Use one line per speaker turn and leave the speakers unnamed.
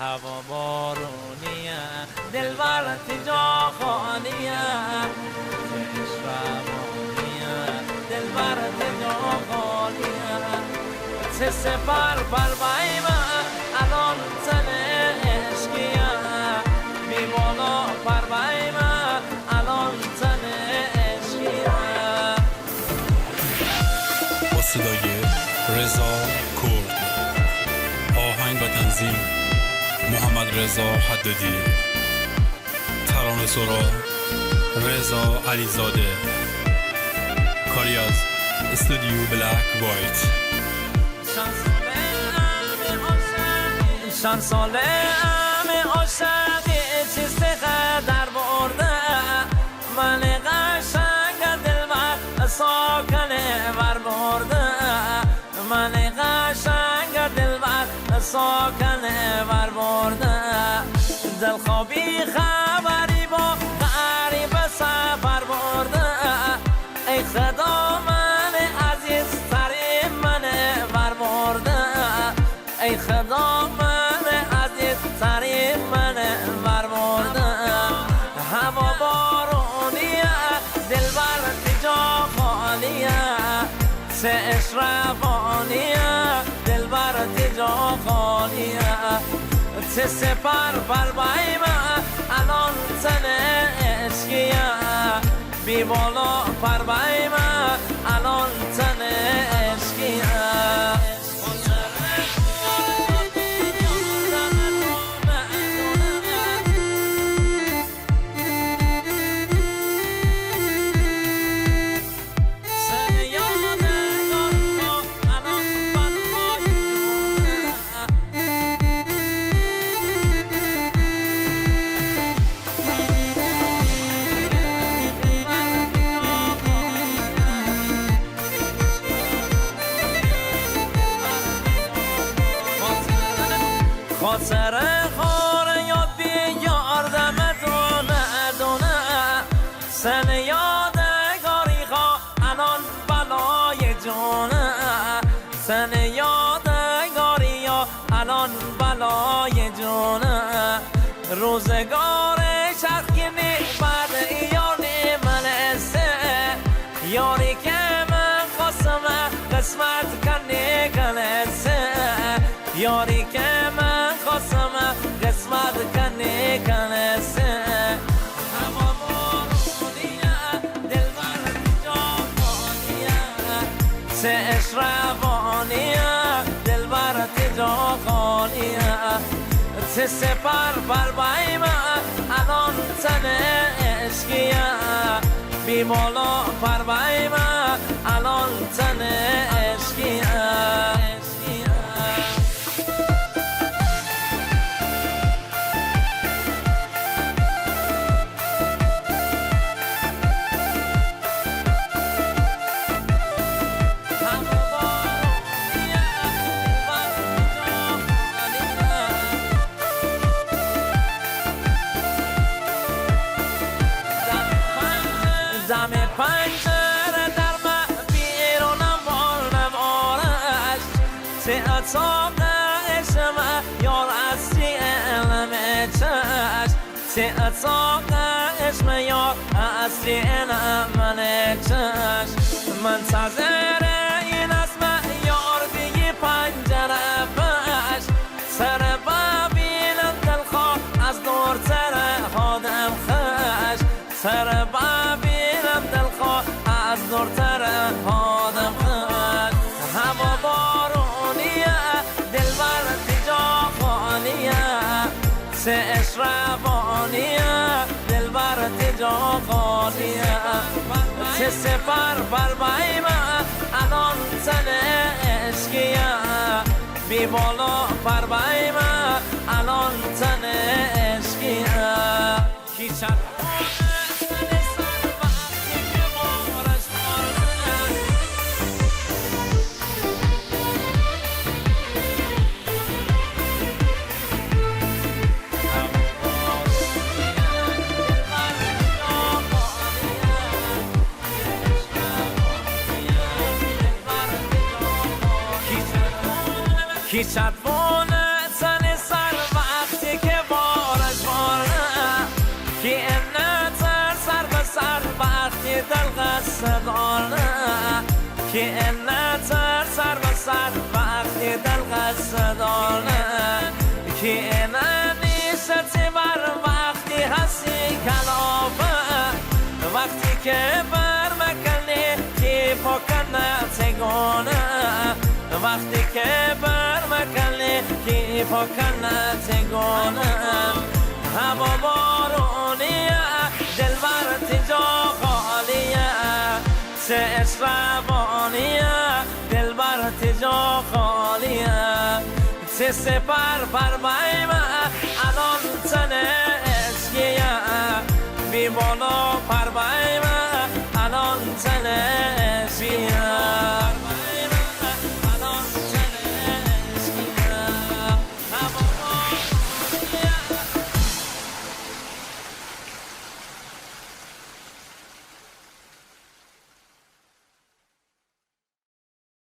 هوا بارونیه دلبرت جا خانیه عشربانیه دلبرت جا خانیه چه سپر پروایمه الان تن عشقیه بی بالا پروایمه الان تن عشقیه.
با صدای رضا کرد، آهنگ و تنظیم محمد رضا حدادی، ترانه سرا رضا علیزاده، کاری از استودیو بلک وایت.
شان ساله ام عاشقی چیست قدر برده من قشنگ دلبر ساکنه ور برده من قشنگ دلبر ساکنه ور برده دلخوابی خبری با غریب سفر برده ای خدا من عزیز ترین من ور برده ای خدا من عزیز ترین من ور برده هوا بارونیه دلبر جا خالیه چه عشربانیه دلبر جا خالیه چه سپر پروایمه الان تن عشقیه بی بالا پروایمه الان تن عشقیه. خاطر خور یاد بیاردم دونه دونه سن یادگاری ها الان بلای جونه سن یادگاری ها الان بلای جونه روزگار شخصی بعد یاری من سه یاری که من قسم قسمت کنی کنسه یاری که من قسم قسمت کنی کنسه هوا بارونیه دلبر جا خانیه چه عشربانیه دلبر جا خانیه چه سپر پروایمه الان تن عشقیه بی بالا پروایمه الان تن عشقیه. دم پنجره در من بیرونم نوارش چه اتاق عشم یار اصلی علم چشم چه اتاق عشم یار اصلی علم چشم منتظر این اسم یار بی پنجره پش سر ببینم دلخواه از دورتر خودم خش سر ببینم دلخواه از دورتر آدم خد هوا بارونیه دلبر جا خانیه چه عشربانیه دلبر جا خانیه چه سپر پروایمه الان تن عشقیه بی بالا پروایمه الان تن عشقیه. کی چتوانه تن سر و صدانه که نیست بر وقتی هستی کلافه وقتی که بر مکنی که پاکنه تگانه وقتی که بر مکنی که پاکنه تگانه هوا بارونیه دل بر تجا خالیه سه اشربانیه دل بر تجا خالیه سه سپر بر میمه الان تنه اشکیه بی بالا پر